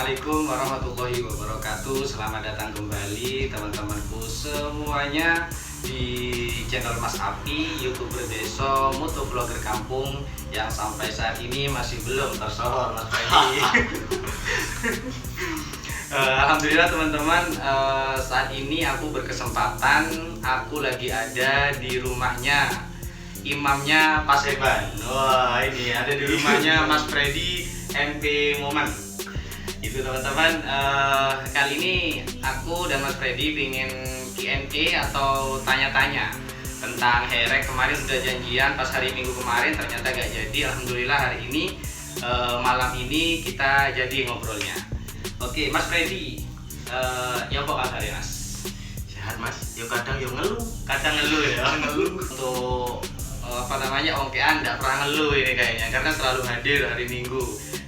Assalamualaikum warahmatullahi wabarakatuh. Selamat datang kembali teman-temanku semuanya di channel Mas Api, YouTuber Deso, motovlogger kampung yang sampai saat ini masih belum tersohor, Mas Freddy. Alhamdulillah teman-teman, saat ini aku berkesempatan, aku lagi ada di rumahnya imamnya Paseban. Wah, ini ada di rumahnya Mas Freddy MP Momen. Itu teman-teman, kali ini aku dan Mas Freddy ingin Q&A atau tanya-tanya tentang herek. Kemarin sudah janjian pas hari Minggu kemarin, ternyata gak jadi. Alhamdulillah hari ini malam ini kita jadi ngobrolnya. Oke, Mas Freddy, ya apa kabar ya Mas? Sehat Mas, yo kadang yo ngeluh. Kadang ngeluh ya, ngeluh untuk ongkean nggak pernah ngeluh ini kayaknya, karena selalu hadir hari Minggu.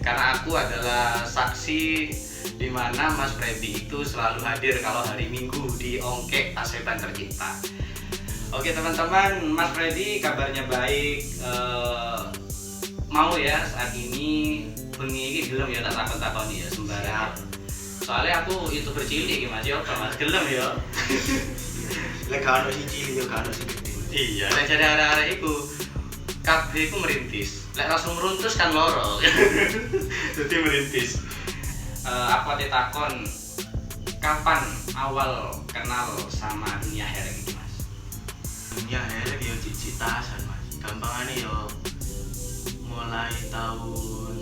Karena aku adalah saksi di mana Mas Freddy itu selalu hadir kalau hari Minggu di Ongkek Paseban Tercinta. Oke teman-teman, Mas Freddy kabarnya baik. Mau ya saat ini bengi iki gelem ya tak takon-takoni ya sembarang. Soalnya aku itu bercilik Mas yo, Mas gelem ya. Lek gak ono sing cilik yo gak ono sing gede. Iya, lek jadi arek-arek iku kabeh iku merintis. Lek langsung meruntus kan loro. Jadi merintis. Aku ate takon, kapan awal kenal sama dunia herek iki, Mas? Dunia herek yo cicitasan Mas. Gampangane yo mulai tahun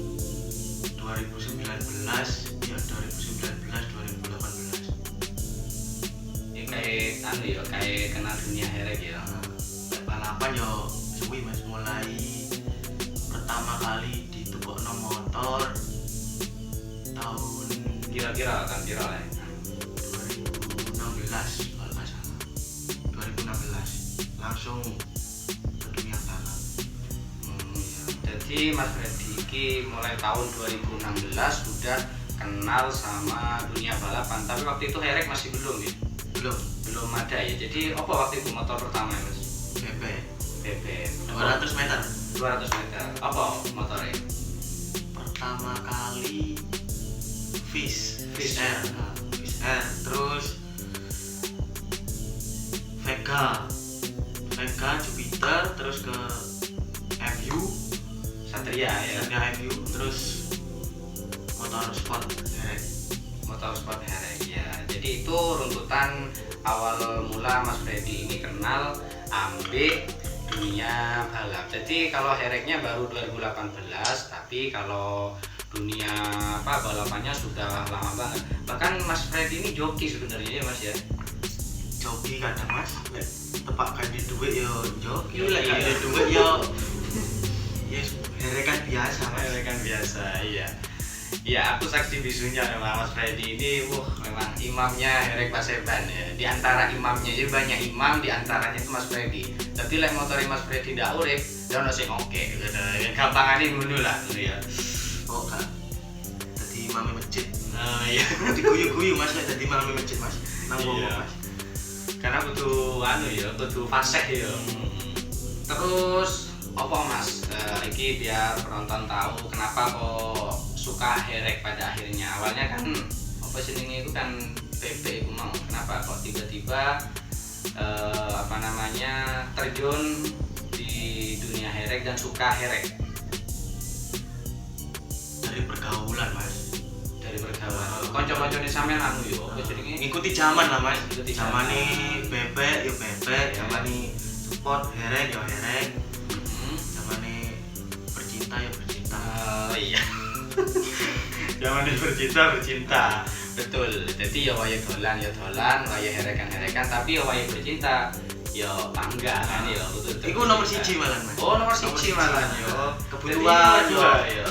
2019 ya 2018. Kayak kenal dunia herek ya. Balapan yo suwi Mas, mulai pertama kali ditukokno motor tahun Kira-kira lah. 2016 kalau nggak salah. 2016 langsung ke dunia balap. Jadi Mas Freddy iki mulai tahun 2016 sudah kenal sama dunia balapan, tapi waktu itu herek masih belum ya? Belum ada ya. Jadi apa waktu itu motor pertama ya Mas? BB 200 meter. 200 meter. Apa motornya? Pertama kali Fish R. Terus Vega Jupiter, terus ke FU Satria ya. FU, terus motor sport herek ya. Jadi itu runtutan awal mula Mas Freddy ini kenal ambek dunia balap. Jadi kalau hereknya baru 2018, tapi kalau dunia balapannya sudah lama banget. Bahkan Mas Freddy ini joki sebenarnya ya Mas ya. Joki kadang Mas, tepak kan di duit yo joki, lek Iya. kan di duit yo yes herekan biasa Mas. Herekan biasa, iya. Ya, aku saksi bisunya memang Mas Freddy ini, memang imamnya herek Paseban ya. Di antara imamnya, jadi banyak imam, di antaranya itu Mas Freddy. Tapi lek motori Mas Freddy ndak urip, ya ono sing oke gitu. Gampangane ngono lah, ngono ya. Oh kan, jadi imam masjid. Oh iya. Diguyu-guyu Mas, lek jadi imam masjid Mas. Nang wong Iya. Mas. Karena butuh butuh fasih ya. Terus apa Mas? Iki biar penonton tahu kenapa kok suka herek pada akhirnya. Awalnya kan jenenge itu kan BB itu mau. Kenapa kok tiba-tiba terjun di dunia herek dan suka herek? Dari pergaulan Mas. Dari pergaulan. Kanca-kancane sampean anu yo, apa jenenge? Ngikuti zaman lah Mas. Ngikuti Zamane zaman. bebek yo bebek, zamane sport herek yo herek, Hmm. zamane bercinta yo bercinta. Oh iya. Zaman bercinta. Betul. Jadi ya waya dolan, waya herekan, tapi ya waya bercinta. Ya bangga kan ya. Iku nomor 1 malah Mas. Oh, nomor 1 malah yo. Kebutuhan Jadi, yo. ya.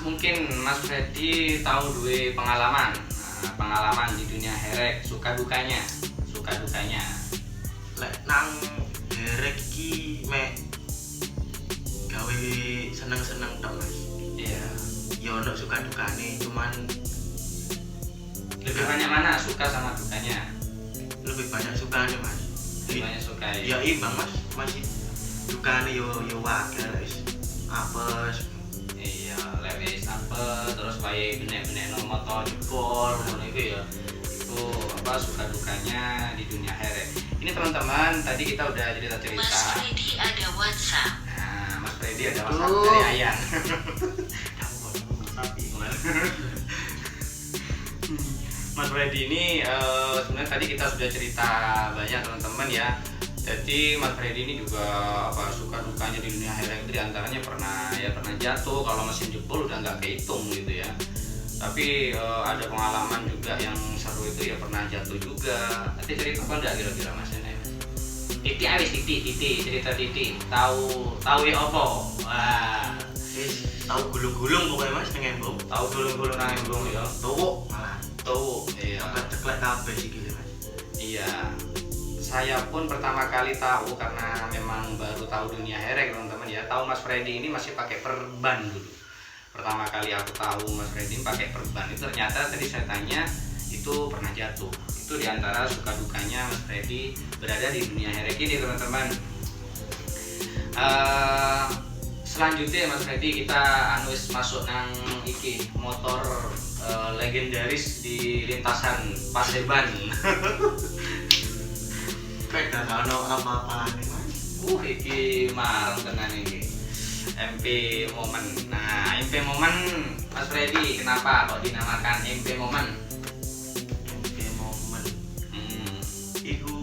Mungkin Mas Freddy tahu duwe pengalaman. Pengalaman di dunia herek, suka dukanya. Lek nang herek iki mek gawe seneng-seneng tok Mas. Iya. Ya ono suka dukane, cuman Lebih banyak mana suka sama dukanya? lebih banyak sukanya Mas. Lebih banyak suka ya. Ya imbang Mas, masih dukane yo wae wis apes. Iya, lek wis apel terus wae benek-benek no motor jebol ngono iku ya. Itu apa suka dukanya di dunia akhirat. Ini teman-teman, tadi kita udah cerita-cerita. Mas Freddy ada WhatsApp. Nah, Mas Freddy ada WhatsApp dari Ayang. Sapi kemarin. Mas Freddy ini sebenarnya tadi kita sudah cerita banyak teman-teman ya. Jadi Mas Freddy ini juga apa suka dukanya di dunia akhirat itu diantaranya pernah jatuh, kalau mesin jebol udah nggak kehitung gitu ya. Tapi ada pengalaman juga yang seru itu ya pernah jatuh juga. Nanti cerita apa enggak kira-kira Mas ini? Titi awis Titi cerita Titi tahu ya opo. Wah, Tahu gulung-gulung pokoknya mas dengan embung. tahu gulung-gulung nang embung ya. Tuh malah. Tuh, iya. Agak ceklek kabeh sih gitu mas. Iya, saya pun pertama kali tahu karena memang baru tahu dunia herek teman-teman ya. Tahu Mas Freddy ini masih pakai perban dulu. Pertama kali aku tahu Mas Freddy pakai perban itu ternyata tadi saya tanya itu pernah jatuh. Itu diantara suka dukanya Mas Freddy berada di dunia herek ini teman-teman. Selanjutnya Mas Freddy kita masuk nang iki motor legendaris di lintasan Paseban. Beda ono apa-apaan nih mas. Iki marang tenan iki. MP Momen. Nah, MP Momen Mas Freddy kenapa kok dinamakan MP Momen? MP momen. Hmm, Iku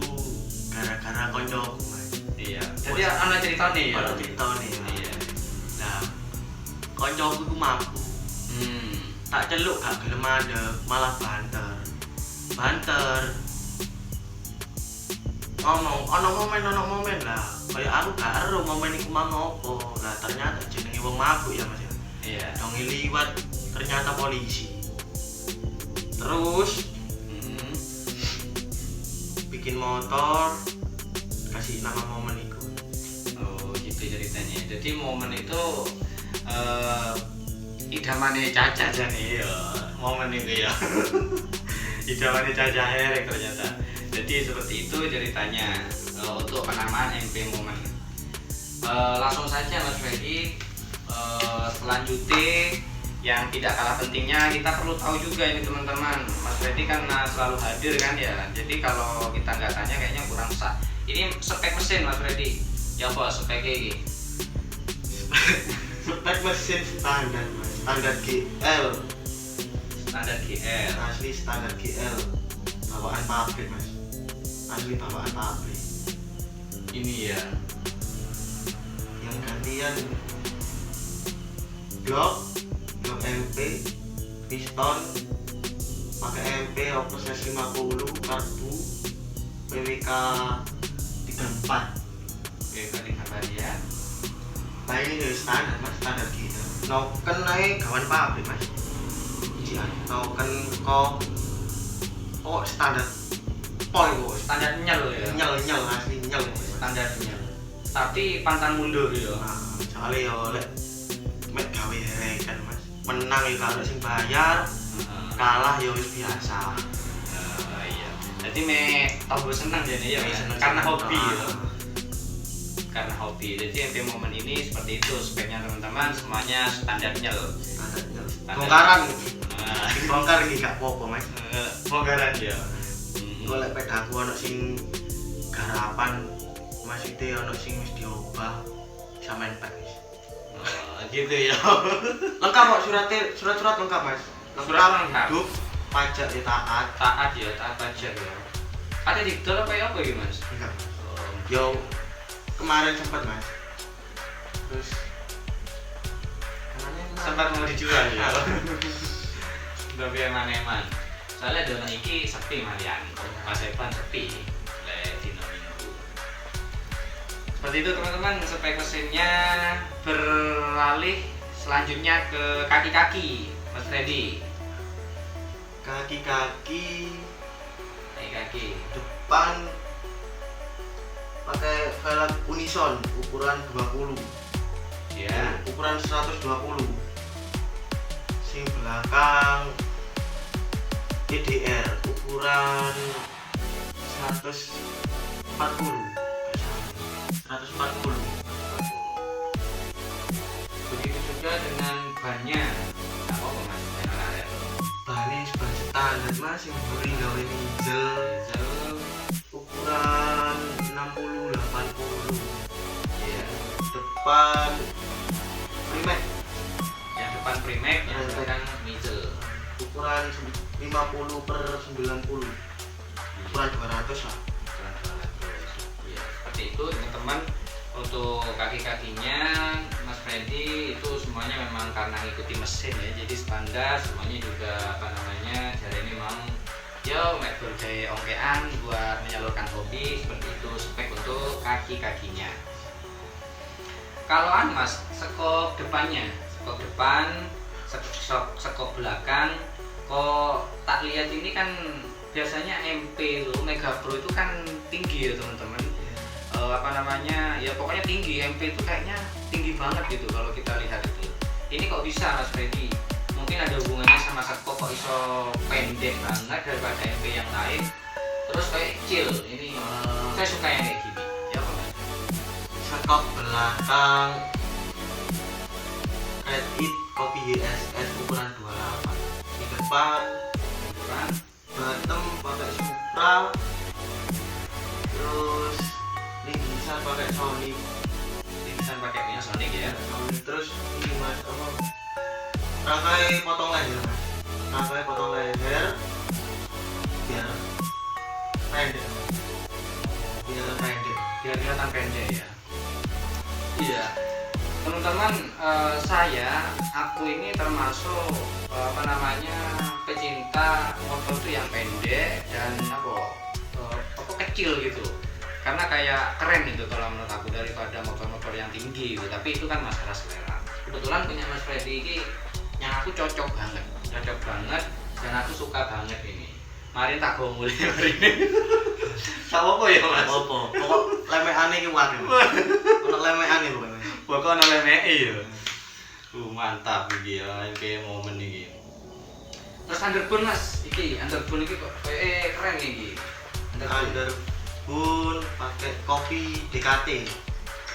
gara-gara koncoku mas. iya. Jadi ana ceritane ya. Kalau cerita nih mas. Iya. Nah, koncoku iku mabuk. Hmm. Tak celuk gak gelem adek, malah banter. Ngomong, ono momen lah. Kayak aku gak ero momen iku mang opo. Lah ternyata jenenge wong mabuk ya mas ya. Iya. Dong liwat ternyata polisi. Terus Hmm. bikin motor kasih nama momen itu. Oh, gitu ceritanya. Jadi Momen itu idamane Caca jane ya. Momen itu ya. Idamane Caca herek ternyata. Jadi seperti itu ceritanya untuk penamaan MP Momen. Langsung saja Mas Freddy, selanjutnya yang tidak kalah pentingnya kita perlu tahu juga ini teman-teman. Mas Freddy kan selalu hadir kan ya. Jadi kalau kita nggak tanya kayaknya kurang sah. Ini spek mesin Mas Freddy. Ya apa speknya ini? Spek mesin standar mas, standar GL, Standar GL. asli standar GL, bawaan pabrik mas, asli bawaan pabrik. Ini ya. Yang gantian blok MP, piston, pakai MP, opus 50, karbu, PWK 34. Oke, paling apa ya? Nah ini ya standar mas, standar gitu. Noken naik gawan pabrik mas. Iya, noken kok standar pol kok. Standar nyel ya. Nyel asli nyel. Standar nyel. Tapi pantang mundur ya. Nah, soalnya ya oleh mek gawe herekan mas. Menang ya kalau sing bayar, kalah ya wis biasa. Iya. Jadi me tau seneng jadi ya, Seneng- karena seneng. hobi ya. Karena hobi. Jadi MP Momen ini seperti itu speknya teman-teman, semuanya standar nyel. Standar nyel. Standar. Bongkaran. Nah, Sing bongkar iki gak apa-apa mas. bongkaran ya. Golek pedaku ono sing garapan, maksudnya ono sing wis diubah sampean pek wis. Gitu ya. Lengkap kok surat-surat lengkap mas. Surat lengkap. Hidup, pajak ya taat. Taat ya, taat pajak ya. Ada di dalam apa ya apa ya Mas? Enggak. Yo kemarin sempat mas. Terus Sempat mau dijual ya. Tapi eman-eman. Soalnya dona iki sepi malian. Paseban sepi. Le dino minggu. Seperti itu teman-teman, spek mesinnya beralih selanjutnya ke kaki-kaki Mas Freddy. kaki-kaki Kaki-kaki. depan pakai velg Unison ukuran 20. Ya. Ukuran 120. Sing belakang EDR ukuran 140. Begitu juga dengan bannya. standar mas yang beri gawe diesel ukuran 60-80. Iya. Depan primek Yang depan Primek, yang belakang Mizel. ukuran 50/90, ukuran 200 lah. Iya, seperti itu teman-teman. Untuk kaki-kakinya Mas Freddy itu semuanya memang karena ngikuti mesin ya, jadi standar semuanya juga apa namanya jadi ini memang yo mek bergaya ongkean buat menyalurkan hobi seperti itu spek untuk kaki-kakinya. Kalau Mas sekop depannya, sekop depan, sekop belakang, kok tak lihat ini kan biasanya MP itu Mega Pro itu kan tinggi ya teman-teman. Apa namanya ya pokoknya tinggi, MP itu kayaknya tinggi banget gitu kalau kita lihat itu. Ini kok bisa Mas Freddy? Mungkin ada hubungannya sama sekop kok iso pendek banget daripada MP yang lain, terus kayak kecil. Ini saya suka yang kayak gini ya Pak. Sekop belakang Red It Copy HSS ukuran 28. Di depan bottom pakai Supra, terus lingisan pakai Sony. Lingisan pakai punya Sonic ya. Terus ini mas apa? Rangkai potong leher mas. Rangkai potong leher biar pendek. Biar pendek. Biar kelihatan pendek ya. Iya. Teman-teman, aku ini termasuk apa namanya pecinta motor tuh yang pendek dan apa kecil gitu. Karena kayak keren gitu kalau menurut aku daripada motor-motor yang tinggi gitu. Tapi itu kan masalah selera. Kebetulan punya Mas Freddy ini yang aku cocok banget dan aku suka banget ini. Mari tak gomul hari ini. Sama apa ya Mas? Apa? Pokok lemekane iki waduh. Ono lemekane pokoknya. Pokoknya ono lemeke ya. Mantap iki ya, kayak momen iki. Terus underbone Mas, underbone iki kok keren iki. Underbone pakai kopi DKT.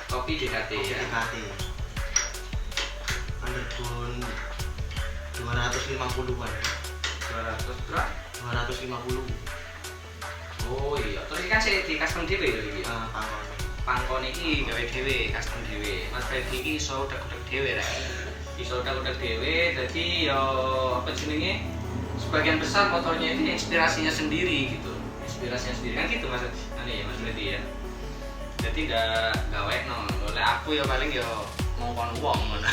Kopi DKT ya. DKT. Underbone 250-an. 200 berapa? 250. Oh iya, terus ini kan saya di custom dhewe lho iki. Pangkon. Pangkon iki gawe dhewe, custom dhewe. Mas Freddy iki iso utek-utek dhewe rek. Iso utek-utek dhewe, dadi yo apa jenenge? Sebagian besar motornya itu inspirasinya sendiri gitu. Inspirasinya sendiri kan gitu Mas. Ya Mas Freddy ya. Jadi enggak gawekno. Oleh aku ya paling yo ngomong wong ngono.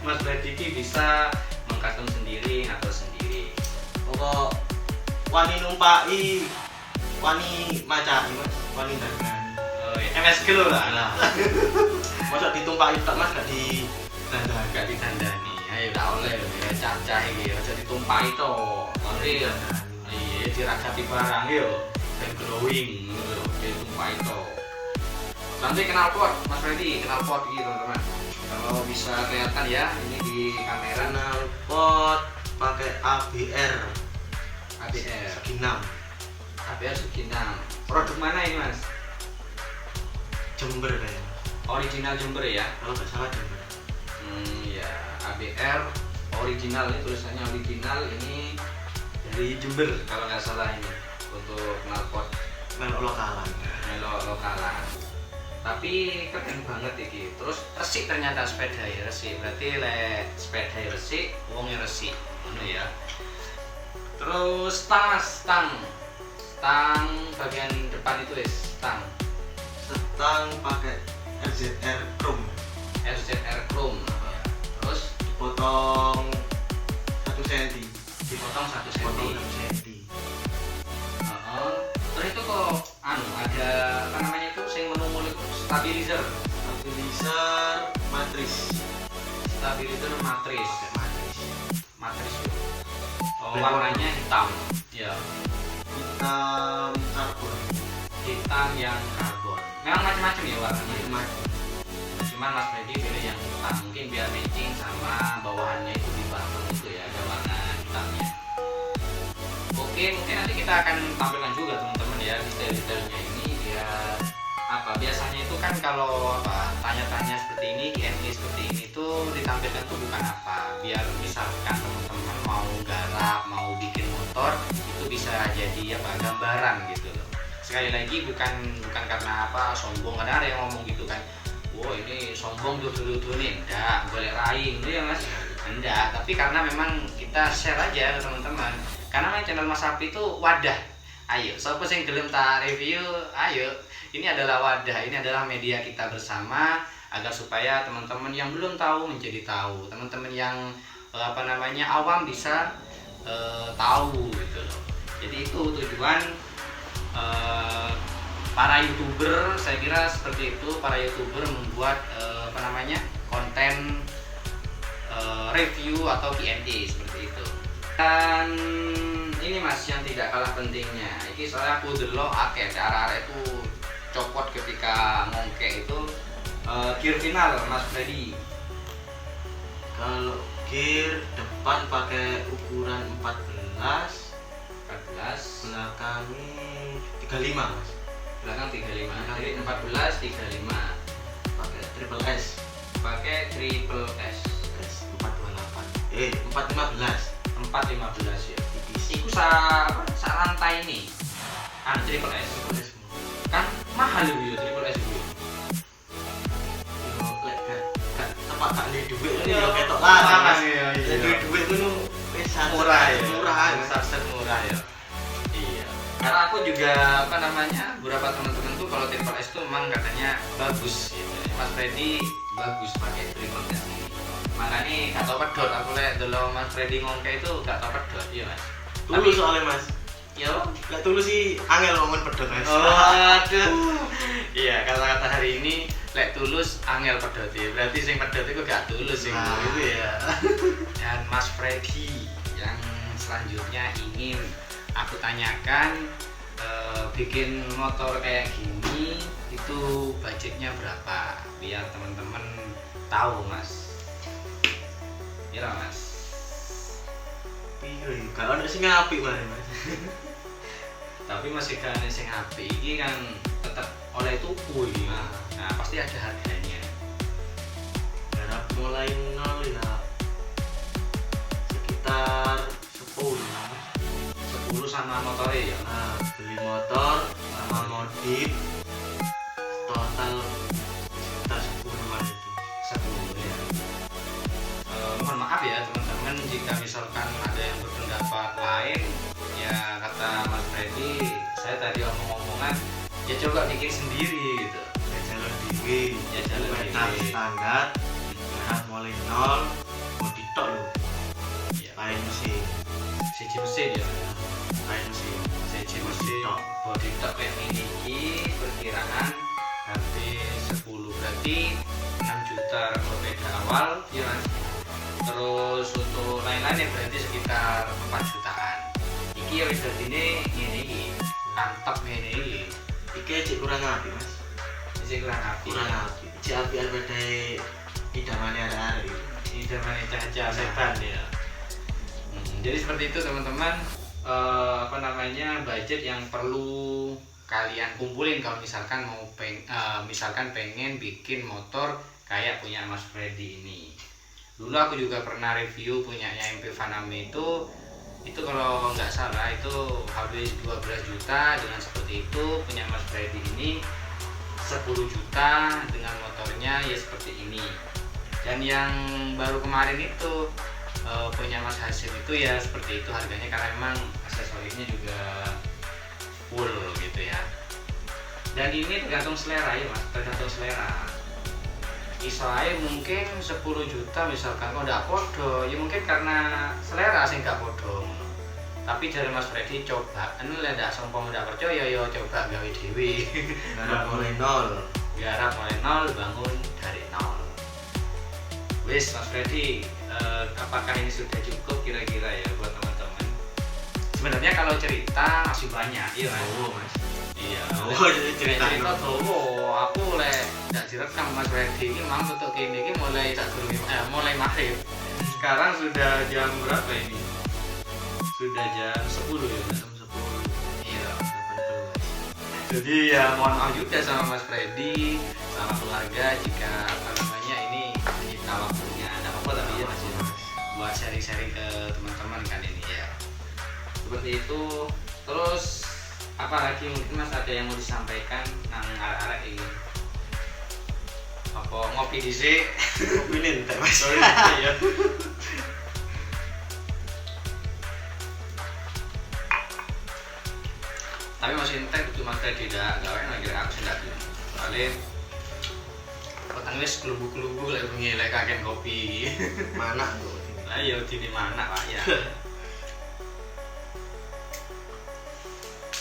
Mas Freddy iki bisa mengcustom sendiri, ngatur sendiri. Pokok wani numpaki, wani macani mas, wani dagani. Oh iya, MSG lho lah. Masa ditumpaki tak mas gak ditandani? Gak ditandani. Ayo tak oleh ya cacah iki aja ditumpaki to. Mari iya diragati barang yo dan glowing ngono ditumpaki to. Nanti knalpot Mas Freddy, knalpot iki teman-teman. Kalau bisa kelihatan ya ini di kamera. Knalpot pakai ABR segi 6. ABR segi 6. Produk mana ini Mas? Jember kayaknya. Original Jember ya? Kalau nggak salah Jember. Ya ABR original, ini tulisannya original, ini dari Jember kalau nggak salah ini untuk knalpot Melok lokalan. Tapi keren banget iki. Terus resik ternyata sepeda ya, resik. Berarti sepeda resik, wongnya resik. Ngono ya. Terus stang bagian depan itu stang pakai RZR Chrome. Chrome. Terus Dipotong 1 cm. dipotong 1 cm. Terus itu kok ada apa namanya itu sing menunggu stabilizer matris. Warnanya hitam ya, hitam yang karbon. Memang macam-macam ya warnanya. Cuman Mas Freddy pilih yang hitam mungkin biar matching sama bawahannya itu di belakang itu ya, ada warna hitamnya. Oke, mungkin nanti kita akan tampilkan juga teman-teman ya detail-detailnya ini biar biasanya itu kan kalau tanya-tanya seperti ini, Q&A seperti ini tuh ditampilkan tuh bukan biar misalkan teman-teman mau garap, mau bikin motor menjadi apa gambaran gitu loh. Sekali lagi bukan karena apa sombong, karena ada yang ngomong gitu kan, wow ini sombong dulu nih, enggak boleh raing gitu ya mas, enggak, tapi karena memang kita share aja ke teman-teman, karena memang channel Mas Sapi itu wadah. Ayo, siapa sih yang gelem tak review, ayo, ini adalah wadah, ini adalah media kita bersama agar supaya teman-teman yang belum tahu menjadi tahu, teman-teman yang awam bisa tahu gitu loh. Jadi itu tujuan para YouTuber, saya kira seperti itu, para YouTuber membuat konten review atau Q&A seperti itu. Dan ini mas yang tidak kalah pentingnya, ini soalnya aku delok akeh arek itu copot ketika ngongkek itu gear final Mas Freddy. Kalau gear depan pakai ukuran 14, belakangnya 35 mas. Belakang 35, jadi 14 35. Pakai triple S. Pakai triple S. 428. 415. 415 ya. Tipis. Iku sa rantai ini. Triple S. Triple S. Kan mahal ya triple S bu. Yo lek gak tepak gak le dhuwit ini yo ketok lah. Iya. Lek dhuwit ngono wis Murah ya. Murah. Satset murah ya. Iya. Karena aku juga beberapa teman-teman tuh kalau triple S tuh memang katanya bagus gitu. Mas Freddy bagus pakai triple S ini. Makanya gak tau pedot, aku lihat dulu Mas Freddy ngongke itu gak tau pedot ya mas. Tulus soalnya mas. Ya, Lek tulus sih angel ngomong pedot mas. aduh. Iya, kata-kata hari ini lek tulus angel pedot ya. Berarti sing pedot itu gak tulus sing gitu ya. Dan Mas Freddy yang selanjutnya ingin aku tanyakan, bikin motor kayak gini itu budgetnya berapa? Biar teman-teman tahu mas. Iya mas. Iya, kalau ada sing apik mas. Tapi masih kan sing apik iki kan tetap oleh tuku iki. Nah, pasti ada harganya. Garap mulai nol ya sekitar 10. 10 sama motornya ya. Nah, beli motor sama modif total sekitar 10-an itu. 10 ya. Mohon maaf ya teman-teman jika misalkan ada yang berpendapat lain, ya kata Mas Freddy, saya tadi omong-omongan ya coba bikin sendiri gitu. Ya jalan dewe, Ya jalan metal dewe. standar, garap mulai nol, bodi tok lho. Ya, Lain mesin, siji mesin ya. lain mesin. Siji mesin tok. body top kayak ini iki perkiraan habis 10, berarti 6 juta kalau beda awal ya Mas. Terus untuk lain-lainnya berarti sekitar 4 jutaan. Iki ya wis dadine ngene iki. Antep ngene iki. Iki cek kurang apik mas. Sing kurang apik. Kurang apik. Cek apian bedai idamane arek-arek itu. Ini zamane cah-cah setan ya. Jadi seperti itu teman-teman, budget yang perlu kalian kumpulin kalau misalkan misalkan pengen bikin motor kayak punya Mas Freddy ini. Dulu aku juga pernah review punyanya MP Vaname itu kalau nggak salah itu habis 12 juta dengan seperti itu. Punya Mas Freddy ini 10 juta dengan motornya ya seperti ini. Dan yang baru kemarin itu punya Mas Hasim itu ya seperti itu harganya, karena memang aksesorisnya juga full gitu ya. Dan ini tergantung selera ya mas, tergantung selera. Iso ae mungkin 10 juta misalkan kok ndak podo, ya mungkin karena selera sing gak podo. Tapi dari Mas Freddy coba, lek ndak sombong ndak percaya ya coba gawe dhewe. Garap mulai nol. Garap mulai nol, bangun dari nol. Wis Mas Freddy, apakah ini sudah cukup kira-kira ya buat teman-teman? Sebenarnya kalau cerita masih banyak, iya mas. Oh mas. Iya. Oh jadi cerita. Cerita tuh, aku nggak direkam Mas Freddy ini memang untuk ini mulai maghrib. Sekarang sudah jam berapa ini? Sudah jam 10 ya mas. Jam 10. Iya. 18. Jadi ya mohon maaf juga sama Mas Freddy, sama keluarga jika ini menyita waktunya. Ada apa-apa tapi ya masih buat sharing-sharing ke teman-teman kan ini ya. Seperti itu Terus apa lagi mungkin Mas ada yang mau disampaikan nang arek-arek ini? Apa ngopi dhisik? Kopi nih entek Mas. Ya. Tapi masih entek itu Mas tidak gawe lagi aku sih enggak. Soalnya petang wis klubu-klubu lek bengi lek kaken kopi. Mana tuh? Lah ya dini mana Pak ya.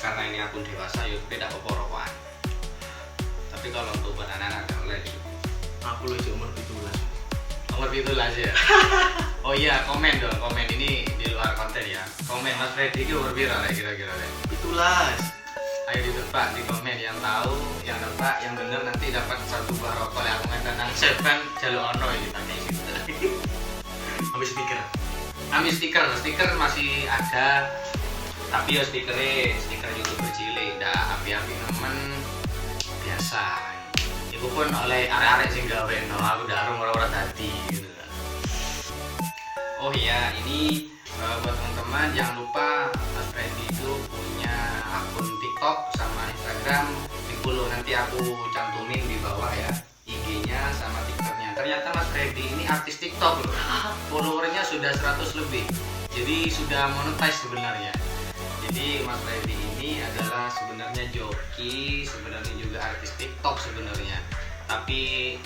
Karena ini akun dewasa ya beda apa rokokan. Tapi kalau untuk buat anak-anak enggak boleh. Aku lu umur 17. Nomor itu lah ya. Oh iya, komen dong, komen ini di luar konten ya. Komen Mas Freddy itu umur berapa lah kira-kira deh. 17. Ayo ditebak di komen yang tahu, yang nebak, yang bener nanti dapat satu buah rokok yang aku nang Seven jalur ono ini tanya gitu. Habis stiker. Ambil stiker masih ada, tapi ya stiker YouTuber cilik, ndak api-api nemen biasa. Iku pun oleh arek-arek sing gawe no, aku darung ora dadi gitu. Oh iya, ini buat teman-teman jangan lupa Mas Freddy itu punya akun TikTok sama Instagram, di follow nanti aku cantumin di bawah ya IG-nya sama TikToknya. Ternyata Mas Freddy ini artis TikTok loh, followernya sudah 100 lebih, jadi sudah monetize sebenarnya. Jadi Mas Freddy ini adalah sebenarnya joki, sebenarnya juga artis TikTok sebenarnya, tapi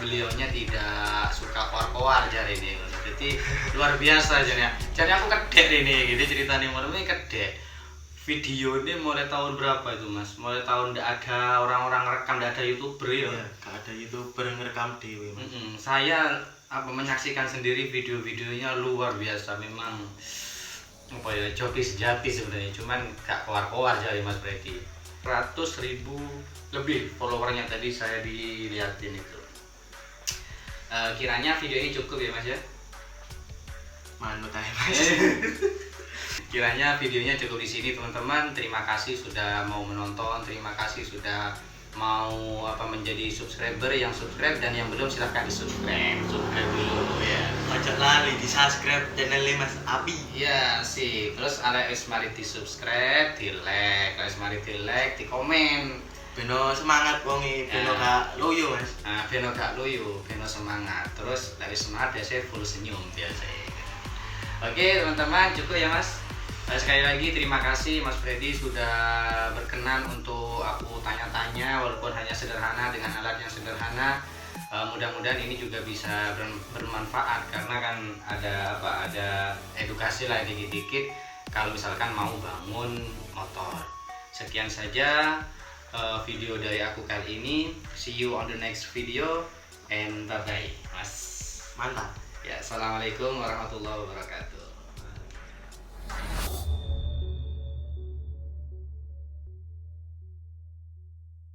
beliaunya tidak suka koar-koar jari ini. Jadi luar biasa jadinya. Jadi aku kedek ini, gitu ceritanya malam ini kedek. Video ini mulai tahun berapa itu Mas? Mulai tahun tidak ada orang-orang rekam, tidak ada YouTuber ya? Iya, gak ada YouTuber ngerekam dewe Mas. Saya menyaksikan sendiri video-videonya luar biasa, memang apa ya, joki sejati sebenarnya, cuman gak koar-koar jadi Mas Freddy. 100.000 lebih followernya tadi saya dilihatin itu. Kiranya video ini cukup ya Mas ya? Manut aja Mas. Kiranya videonya cukup di sini teman-teman. Terima kasih sudah mau menonton, terima kasih sudah mau menjadi subscriber, yang subscribe dan yang belum silahkan subscribe dulu ya. Ojo lali di subscribe channelnya Mas Abi. Iya sih. Terus ada mari di subscribe, di like, mari di like, di komen. Beno semangat wongi, beno gak loyo Mas. Nah, beno gak loyo, beno semangat. Terus dari semangat biasanya full senyum biasanya. Oke teman-teman, cukup ya Mas. Sekali lagi terima kasih Mas Freddy sudah berkenan untuk aku tanya-tanya walaupun hanya sederhana dengan alat yang sederhana. Mudah-mudahan ini juga bisa bermanfaat karena kan ada edukasi lah dikit-dikit kalau misalkan mau bangun motor. Sekian saja video dari aku kali ini. See you on the next video and bye bye Mas. Mantap. Ya, assalamualaikum warahmatullahi wabarakatuh.